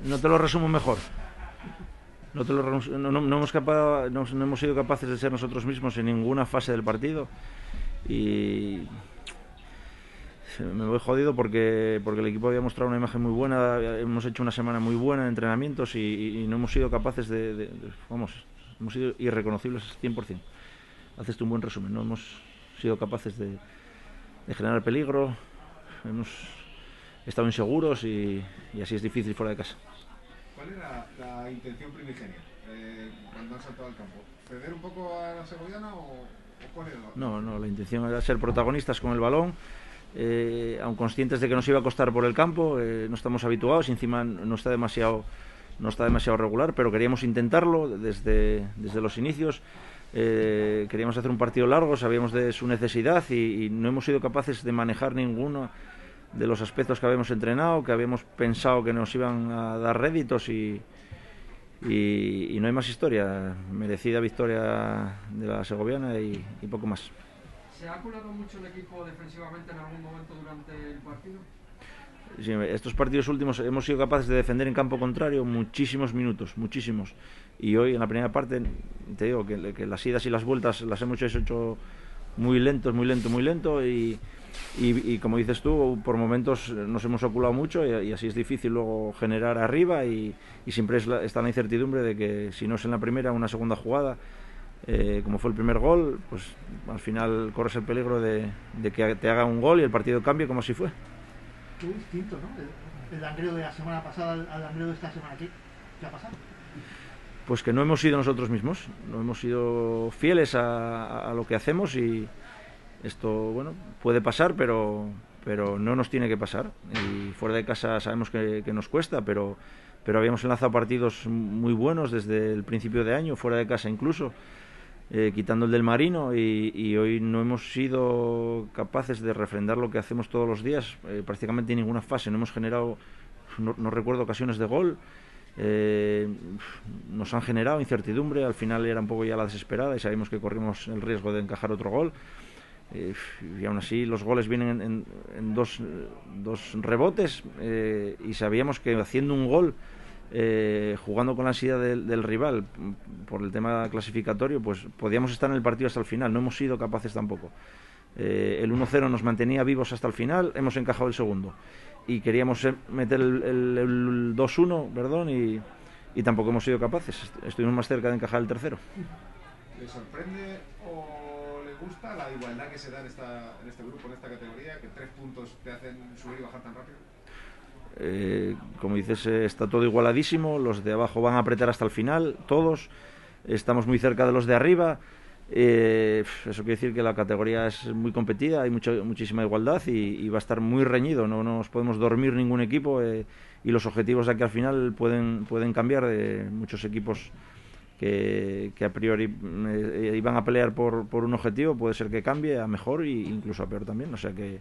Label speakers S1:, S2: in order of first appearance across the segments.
S1: no te lo resumo mejor. No hemos sido capaces de ser nosotros mismos en ninguna fase del partido y me voy jodido porque el equipo había mostrado una imagen muy buena, hemos hecho una semana muy buena de entrenamientos y no hemos sido capaces vamos, hemos sido irreconocibles 100%. Haces tú un buen resumen, no hemos sido capaces de generar peligro, hemos estado inseguros y así es difícil fuera de casa.
S2: ¿Cuál era la intención primigenia cuando han saltado al campo? ¿Ceder un poco a la segoviana o cuál era?
S1: No, la intención era ser protagonistas con el balón, aun conscientes de que nos iba a costar por el campo, no estamos habituados y encima no está demasiado regular, pero queríamos intentarlo desde los inicios. Queríamos hacer un partido largo, sabíamos de su necesidad y no hemos sido capaces de manejar ninguno de los aspectos que habíamos entrenado, que habíamos pensado que nos iban a dar réditos y no hay más historia. Merecida victoria de la segoviana y poco más.
S3: ¿Se ha colado mucho el equipo defensivamente en algún momento durante el partido?
S1: Sí, estos partidos últimos hemos sido capaces de defender en campo contrario muchísimos minutos, muchísimos. Y hoy en la primera parte, te digo que las idas y las vueltas las hemos hecho muy lento y como dices tú, por momentos nos hemos oculado mucho y así es difícil luego generar arriba y siempre está la incertidumbre de que si no es en la primera, una segunda jugada, como fue el primer gol, pues al final corres el peligro de que te haga un gol y el partido cambie como así fue.
S4: Qué distinto, ¿no? El Langreo de la semana pasada al Langreo de esta semana. ¿Qué ha pasado?
S1: Pues que no hemos sido nosotros mismos, no hemos sido fieles a lo que hacemos y esto, bueno, puede pasar, pero no nos tiene que pasar. Y fuera de casa sabemos que nos cuesta, pero habíamos enlazado partidos muy buenos desde el principio de año, fuera de casa incluso, quitando el del Marino, y hoy no hemos sido capaces de refrendar lo que hacemos todos los días, prácticamente en ninguna fase. No hemos generado, no recuerdo ocasiones de gol. Nos han generado incertidumbre, al final era un poco ya la desesperada y sabíamos que corrimos el riesgo de encajar otro gol. Y aún así los goles vienen en dos rebotes y sabíamos que haciendo un gol, jugando con la ansiedad del rival por el tema clasificatorio, pues podíamos estar en el partido hasta el final. No hemos sido capaces tampoco. El 1-0 nos mantenía vivos hasta el final, hemos encajado el segundo y queríamos meter el 2-1, perdón, y tampoco hemos sido capaces. Estuvimos más cerca de encajar el tercero.
S2: ¿Le sorprende o le gusta la igualdad que se da en este grupo, en esta categoría, que 3 puntos te hacen subir y bajar tan rápido?
S1: Como dices, está todo igualadísimo, los de abajo van a apretar hasta el final, todos, estamos muy cerca de los de arriba. Eso quiere decir que la categoría es muy competida, hay muchísima igualdad y va a estar muy reñido, no nos podemos dormir ningún equipo y los objetivos de aquí al final pueden cambiar de muchos equipos que a priori iban a pelear por un objetivo, puede ser que cambie a mejor e incluso a peor también, o sea que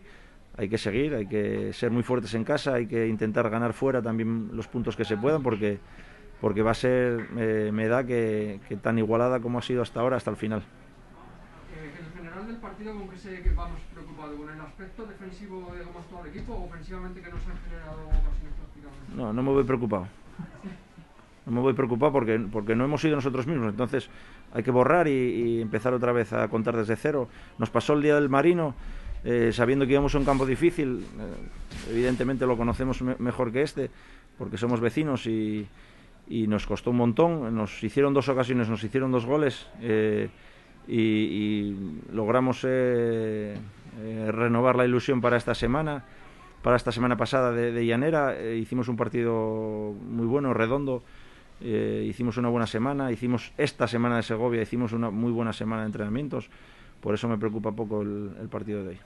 S1: hay que seguir, hay que ser muy fuertes en casa, hay que intentar ganar fuera también los puntos que se puedan porque va a ser, me da que tan igualada como ha sido hasta ahora, hasta el final.
S3: En general del partido, ¿con qué se vamos preocupado? ¿Con el aspecto defensivo de cómo está el equipo o ofensivamente que no se han generado ocasiones prácticamente?
S1: No me voy preocupado. No me voy preocupado porque no hemos sido nosotros mismos, entonces hay que borrar y empezar otra vez a contar desde cero. Nos pasó el día del Marino, sabiendo que íbamos a un campo difícil, evidentemente lo conocemos mejor que este, porque somos vecinos y nos costó un montón. Nos hicieron 2 ocasiones, nos hicieron 2 goles y logramos renovar la ilusión para esta semana pasada de Llanera. Hicimos un partido muy bueno, redondo, hicimos una buena semana, hicimos esta semana de Segovia, hicimos una muy buena semana de entrenamientos, por eso me preocupa poco el partido de hoy.